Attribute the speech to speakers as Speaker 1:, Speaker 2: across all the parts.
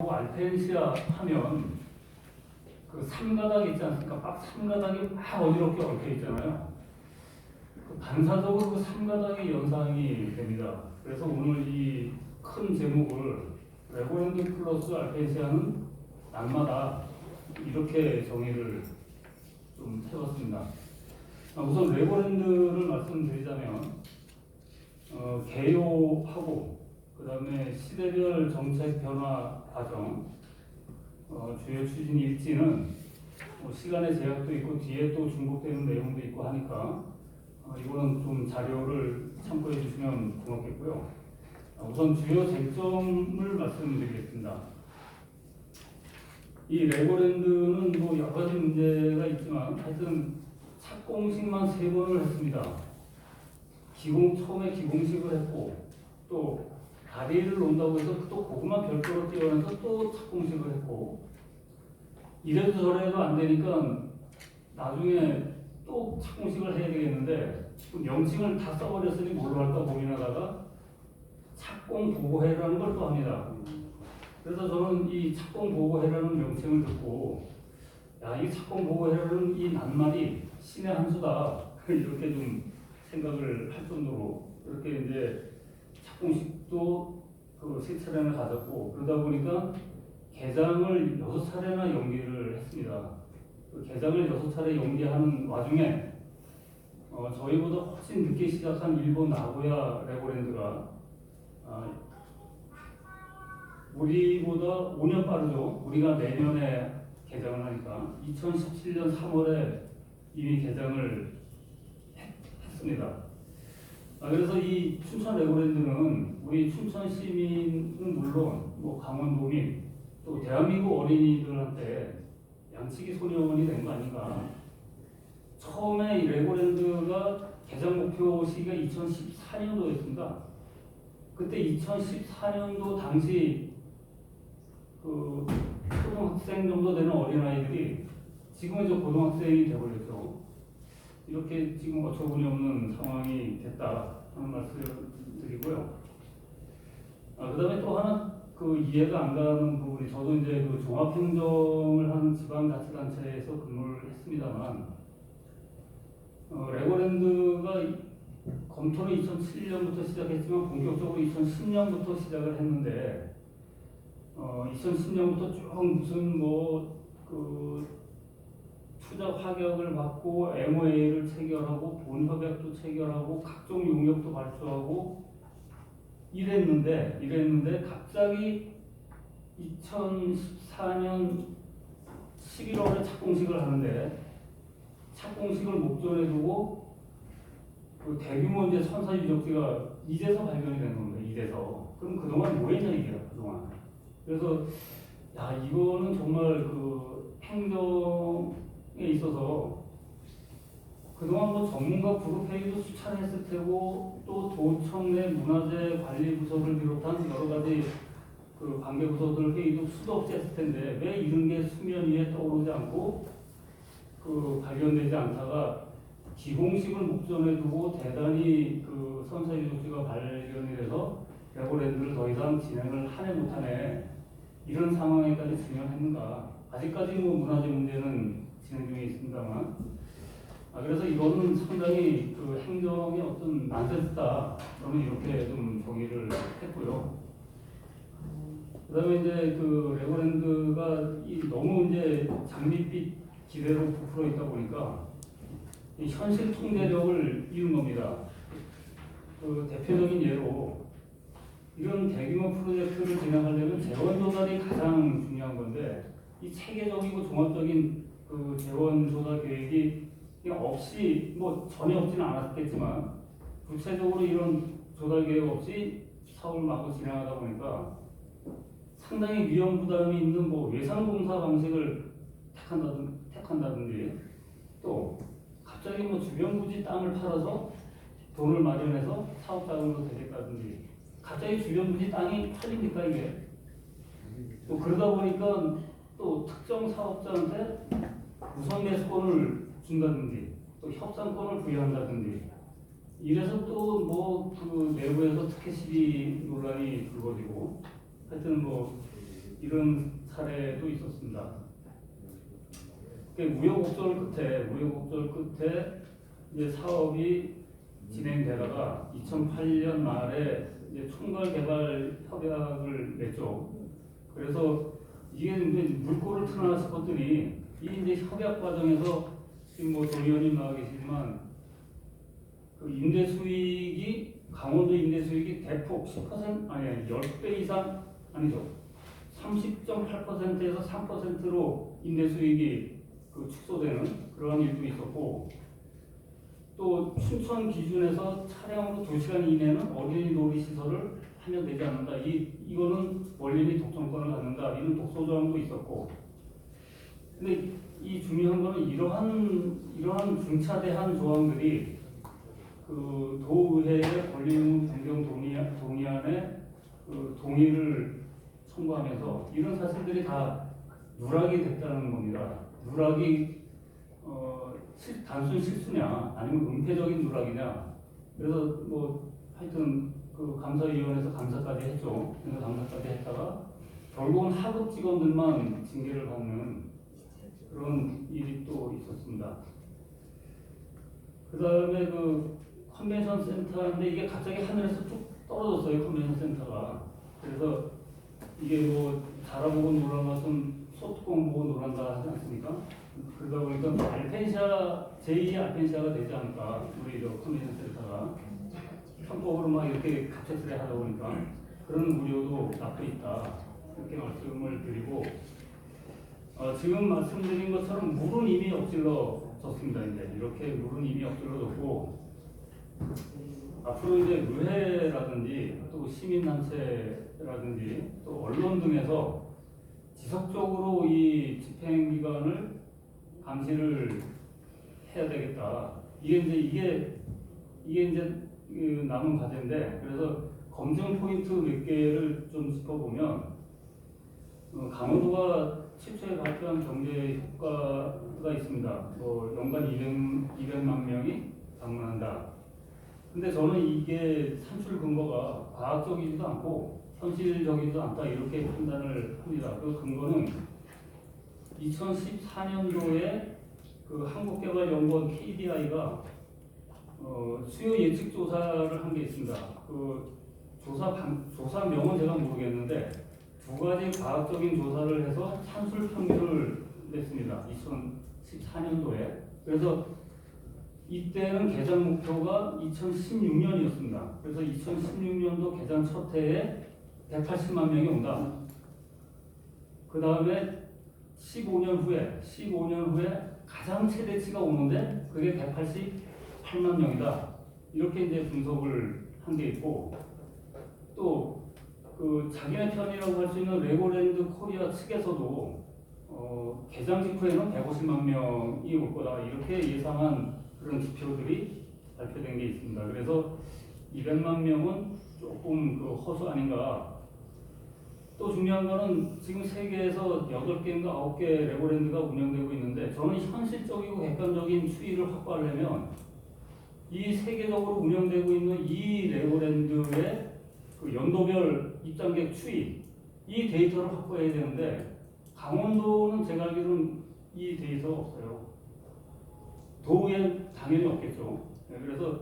Speaker 1: 알펜시아 하면 그 삼가닥 있지 않습니까? 박 삼가닥이 막 어지럽게 얽혀 있잖아요. 그 반사적으로 그 삼가닥이 연상이 됩니다. 그래서 오늘 이 큰 제목을 레고랜드 플러스 알펜시아는 날마다 이렇게 정의를 좀 해봤습니다. 우선 레고랜드를 말씀드리자면 개요하고 그 다음에 시대별 정책 변화 과정, 주요 추진 일지는 시간의 제약도 있고 뒤에 또 중복되는 내용도 있고 하니까 이거는 좀 자료를 참고해 주시면 고맙겠고요. 우선 주요 쟁점을 말씀드리겠습니다. 이 레고랜드는 뭐 여러 가지 문제가 있지만 하여튼 착공식만 3번을 했습니다. 처음에 기공식을 했고 또 다리를 놓는다고 해서 또 그것만 별도로 띄워내서 또 착공식을 했고 이래도 저래도 안 되니까 나중에 또 착공식을 해야 되겠는데 명칭을 다 써버렸으니 뭘로 할까 고민하다가 착공보고회라는 걸 또 합니다. 그래서 저는 이 착공보고회라는 명칭을 듣고 이 착공보고회라는 이 낱말이 신의 한 수다 이렇게 좀 생각을 할 정도로 이렇게 이제 착공식도 그 3차례나 가졌고 그러다 보니까 개장을 6차례나 연기를 했습니다. 그 개장을 6차례 연기하는 와중에 저희보다 훨씬 늦게 시작한 일본 나고야 레고랜드가 우리보다 5년 빠르죠. 우리가 내년에 개장을 하니까 2017년 3월에 이미 개장을 했습니다. 그래서 이 춘천 레고랜드는 우리 춘천 시민은 물론 뭐 강원도민 또 대한민국 어린이들한테 양치기 소녀원이 된 거 아닌가. 처음에 이 레고랜드가 개장 목표 시기가 2014년도였습니다. 그때 2014년도 당시 그 초등학생 정도 되는 어린아이들이 지금은 이제 고등학생이 되어버렸죠. 이렇게 지금 어처구니 없는 상황이 됐다 하는 말씀을 드리고요. 그 다음에 또 하나 그 이해가 안 가는 부분이 저도 이제 그 종합행정을 하는 지방자치단체에서 근무를 했습니다만 레고랜드가 검토는 2007년부터 시작했지만 본격적으로 2010년부터 시작을 했는데 2010년부터 쭉 무슨 그 투자 파격을 받고 MOA를 체결하고 본 협약도 체결하고 각종 용역도 발표하고 이랬는데 갑자기 2014년 11월에 착공식을 하는데 착공식을 목전에 두고 그 대규모 이제 선사 유적지가 이제서 발견이 된 겁니다. 이제서. 그럼 그동안 뭐 했냐 이게요. 그동안. 그래서 이거는 정말 그 행정에 있어서 그동안 뭐 전문가 그룹 회의도 수차례 했을 테고 또 도청 내 문화재 관리 부서를 비롯한 여러 가지 그 관계 부서들 회의도 수도 없이 했을 텐데 왜 이런 게 수면 위에 떠오르지 않고 그 발견되지 않다가 기공식을 목전에 두고 대단히 그 선사 유적지가 발견이 돼서 레고랜드를 더 이상 진행을 하네 못하네 이런 상황에까지 진행했는가. 아직까지 뭐 문화재 문제는 진행 중에 있습니다만 그래서 이거는 상당히 그 행정의 어떤 난센스다 저는 이렇게 좀 정의를 했고요. 그 다음에 이제 그 레고랜드가 너무 이제 장밋빛 기대로 부풀어 있다 보니까 이 현실 통제력을 잃은 겁니다. 그 대표적인 예로 이런 대규모 프로젝트를 진행하려면 재원 조달이 가장 중요한 건데 이 체계적이고 종합적인 그 재원 조달 계획이 없이 뭐 전혀 없지는 않았겠지만 구체적으로 이런 조달 계획 없이 사업을 마구 진행하다 보니까 상당히 위험 부담이 있는 뭐 외상공사 방식을 택한다든지 또 갑자기 뭐 주변 부지 땅을 팔아서 돈을 마련해서 사업 자금으로 되겠다든지 갑자기 주변 부지 땅이 팔립니까 이게? 또 그러다 보니까 또 특정 사업자한테 우선 매수권을 준다든지 또 협상권을 부여한다든지 이래서 또 뭐 그 내부에서 특혜 시비 논란이 불거지고 하여튼 뭐 이런 사례도 있었습니다. 우여곡절 끝에 이제 사업이 진행되다가 2008년 말에 이제 총괄 개발 협약을 맺죠. 그래서 이게 이제 물꼬를 트나 싶었더니 이 이제 협약 과정에서 지금 뭐 조 의원님 나와 계시지만 그 임대 수익이 강원도 임대 수익이 대폭 10% 아니 10배 이상 아니죠. 30.8%에서 3%로 임대 수익이 그 축소되는 그러한 일도 있었고, 또 춘천 기준에서 차량으로 2시간 이내는 어린이 놀이 시설을 하면 되지 않는다. 이거는 원래는 독점권을 갖는다. 이런 독소 조항도 있었고. 근데 이 중요한 거는 이러한 중차대한 조항들이 그 도의회의 권리의무 변경 동의안에 그 동의를 청구하면서 이런 사실들이 다 누락이 됐다는 겁니다. 누락이 단순 실수냐 아니면 은폐적인 누락이냐. 그래서 뭐 하여튼 그 감사위원회에서 감사까지 했죠. 그래서 감사까지 했다가 결국은 하급 직원들만 징계를 받는 그런 일이 또 있었습니다. 그 다음에 그 컨벤션 센터인데 이게 갑자기 하늘에서 쭉 떨어졌어요. 컨벤션 센터가. 그래서 이게 뭐 자라보고 놀란 것은 소뚜껑 보고 놀란다 하지 않습니까? 그러다 보니까 알펜시아, 제2의 알펜시아가 되지 않을까. 우리 저 컨벤션 센터가 편법으로 막 이렇게 갑작스레 하다 보니까 그런 우려도 낳고 있다. 이렇게 말씀을 드리고, 지금 말씀드린 것처럼 물은 이미 엎질러졌습니다. 이제 이렇게 물은 이미 엎질러졌고, 앞으로 이제 의회라든지 또 시민단체라든지 또 언론 등에서 지속적으로 이 집행기관을 감시를 해야 되겠다. 이게 이제 그 남은 과제인데, 그래서 검증 포인트 몇 개를 좀 짚어보면, 강원도가 최초에 발표한 경제 효과가 있습니다. 뭐 연간 200만 명이 방문한다. 근데 저는 이게 산출 근거가 과학적이지도 않고 현실적이지도 않다 이렇게 판단을 합니다. 그 근거는 2014년도에 그 한국개발연구원 KDI가 수요 예측 조사를 한 게 있습니다. 그 조사명은 제가 모르겠는데 두 가지 과학적인 조사를 해서 산술 평균을 냈습니다. 2014년도에. 그래서 이때는 개장 목표가 2016년이었습니다. 그래서 2016년도 개장 첫 해에 180만 명이 온다. 그 다음에 15년 후에 가장 최대치가 오는데 그게 188만 명이다. 이렇게 이제 분석을 한 게 있고, 또 그 자기네 편이라고 할 수 있는 레고랜드 코리아 측에서도 개장 직후에는 150만 명이 올 거다. 이렇게 예상한 그런 지표들이 발표된 게 있습니다. 그래서 200만 명은 조금 그 허수 아닌가. 또 중요한 거는 지금 세계에서 8개인가 9개 레고랜드가 운영되고 있는데, 저는 현실적이고 객관적인 추이를 확보하려면 이 세계적으로 운영되고 있는 이 레고랜드의 그 연도별 입장객 추이, 이 데이터를 확보해야 되는데 강원도는 제가 알기로는 이 데이터가 없어요. 도에 당연히 없겠죠. 그래서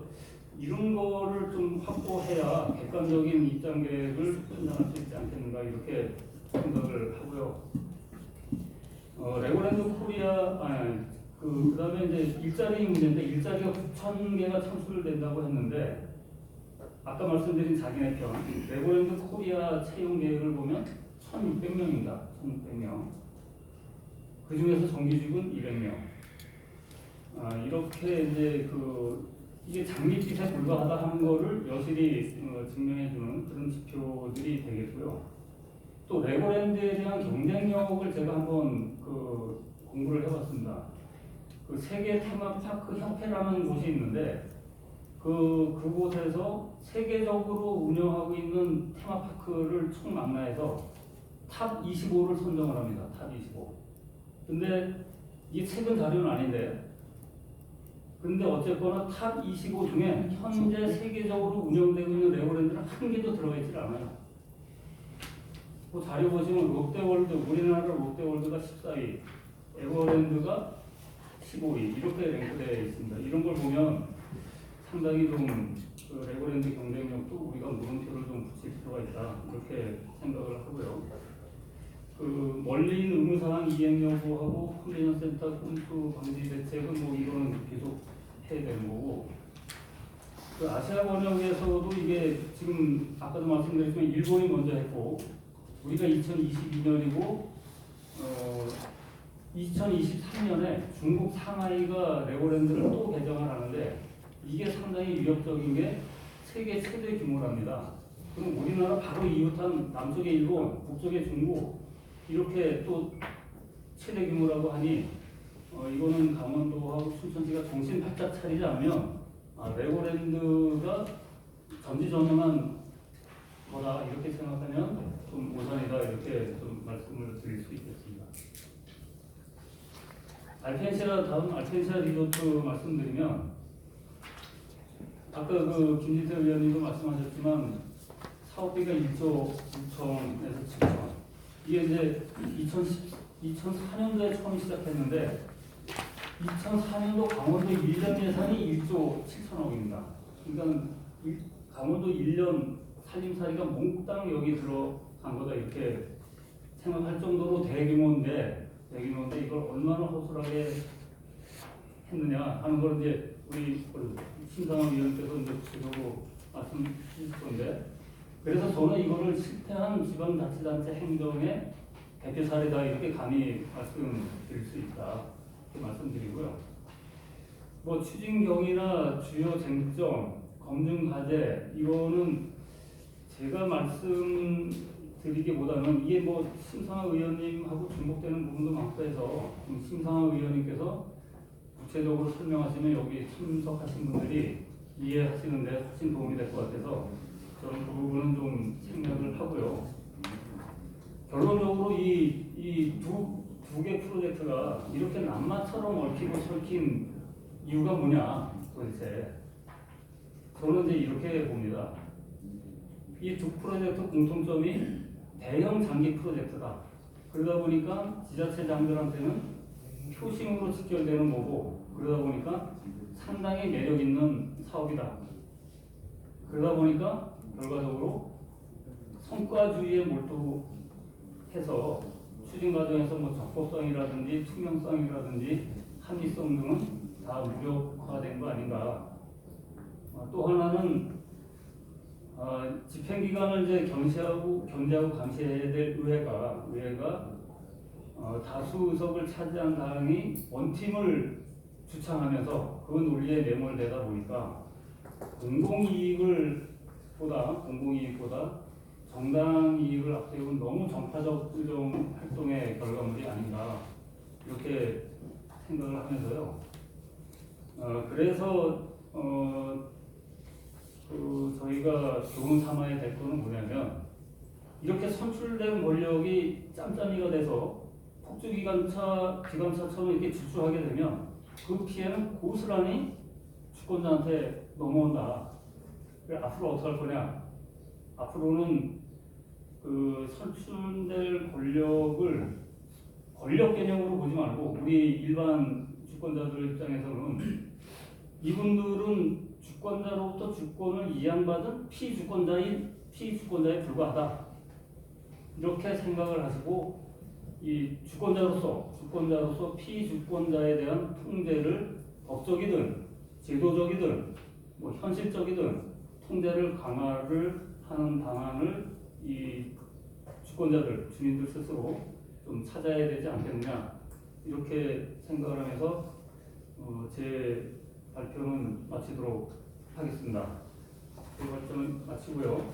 Speaker 1: 이런 거를 좀 확보해야 객관적인 입장객을 판단할 수 있지 않겠는가 이렇게 생각을 하고요. 레고랜드 코리아 그다음에 이제 일자리 문제인데, 일자리가 9,000개가 창출된다고 했는데 아까 말씀드린 자기네 편 레고랜드 코리아 채용 계획을 보면 1,600명입니다. 1,600명. 그 중에서 정규직은 200명. 이렇게 이제 이게 장밋빛에 불과하다 하는 거를 여실히 증명해주는 그런 지표들이 되겠고요. 또 레고랜드에 대한 경쟁력을 제가 한번 공부를 해봤습니다. 그 세계 테마파크 협회라는 곳이 있는데 그곳에서 세계적으로 운영하고 있는 테마파크를 총 망라해서 탑 25를 선정을 합니다. 탑 25. 근데 이게 최근 자료는 아닌데, 근데 어쨌거나 탑 25 중에 현재 세계적으로 운영되고 있는 레고랜드는 한 개도 들어가 있지 않아요. 그 자료 보시면 롯데월드, 우리나라 롯데월드가 14위, 에버랜드가 15위 이렇게 랭크되어 있습니다. 이런 걸 보면 상당히 좀그 에버랜드 경쟁력도 우리가 물음표를 좀 붙일 필요가 있다 이렇게 생각을 하고요. 그 멀리 있는 의무사항 이행 여부하고 컨벤션 센터 꼼수 방지 대책은 뭐 이거는 계속 해야 되는 거고. 그 아시아 번역에서도 이게 지금 아까도 말씀드렸지만 일본이 먼저 했고 우리가 2022년이고 2023년에 중국 상하이가 레고랜드를 또 개정을 하는데 이게 상당히 위협적인 게 세계 최대 규모랍니다. 그럼 우리나라 바로 이웃한 남쪽의 일본, 북쪽의 중국 이렇게 또 최대 규모라고 하니 이거는 강원도하고 춘천지가 정신 바짝 차리지 않으면 레고랜드가 전지전능한 거다 이렇게 생각하면 좀 오산이다 이렇게 좀 말씀을 드릴 수 있겠습니다. 다음 알펜시아 리조트 말씀드리면 아까 그 김진태 의원님도 말씀하셨지만 사업비가 1조 6천에서 7천 이게 이제 2004년도에 처음 시작했는데 2004년도 강원도 1년 예산이 1조 7천억입니다. 그러니까 강원도 1년 살림살이가 몽땅 여기 들어간 거다 이렇게 생각할 정도로 대규모인데 이걸 얼마나 허술하게 했느냐 하는 걸 이제 우리 심상원 위원께서 이제 구체적으로 말씀 주실 건데 그래서 저는 이거를 실패한 지방자치단체 행정의 대표 사례다 이렇게 감히 말씀드릴 수 있다 이렇게 말씀드리고요. 뭐 추진경이나 주요 쟁점, 검증 과제 이거는 제가 말씀드리기보다는 이게 뭐 심상한 의원님하고 중복되는 부분도 많고 해서 심상한 의원님께서 구체적으로 설명하시면 여기 참석하신 분들이 이해하시는데 훨씬 도움이 될 것 같아서 저는 그 부분은 좀 생략을 하고요. 결론적으로 이 두 개 프로젝트가 이렇게 남마처럼 얽히고 설킨 이유가 뭐냐 도대체 저는 이제 이렇게 봅니다. 이 두 프로젝트 공통점이 대형 장기 프로젝트다. 그러다 보니까 지자체장들한테는 표심으로 직결되는 거고 그러다 보니까 상당히 매력 있는 사업이다. 그러다 보니까 결과적으로 성과주의에 몰두해서 추진 과정에서 뭐 적법성이라든지 투명성이라든지 합리성 등은 다 무력화된 거 아닌가. 또 하나는 집행기관을 이제 견제하고 감시해야 될 의회가 다수 의석을 차지한 당이 원팀을 주창하면서 그 논리에 매몰되다 보니까 공공이익보다 정당 이익을 앞세운 너무 정파적 의정 활동의 결과물이 아닌가 이렇게 생각을 하면서요. 그래서 저희가 교훈 삼아야 될 거는 뭐냐면 이렇게 선출된 권력이 짬짬이가 돼서 폭주기관차처럼 이렇게 질주하게 되면 그 피해는 고스란히 주권자한테 넘어온다. 앞으로 어떻게 할 거냐? 앞으로는 그 선출될 권력을 권력 개념으로 보지 말고 우리 일반 주권자들 입장에서는 이분들은 주권자로부터 주권을 이양받은 피주권자에 불과하다. 이렇게 생각을 하시고 이 주권자로서 피주권자에 대한 통제를 법적이든 제도적이든 뭐 현실적이든 통제를 강화를 하는 방안을 이 주민들 스스로 좀 찾아야 되지 않겠느냐 이렇게 생각을 하면서 제 발표는 마치도록 하겠습니다. 제 발표는 마치고요.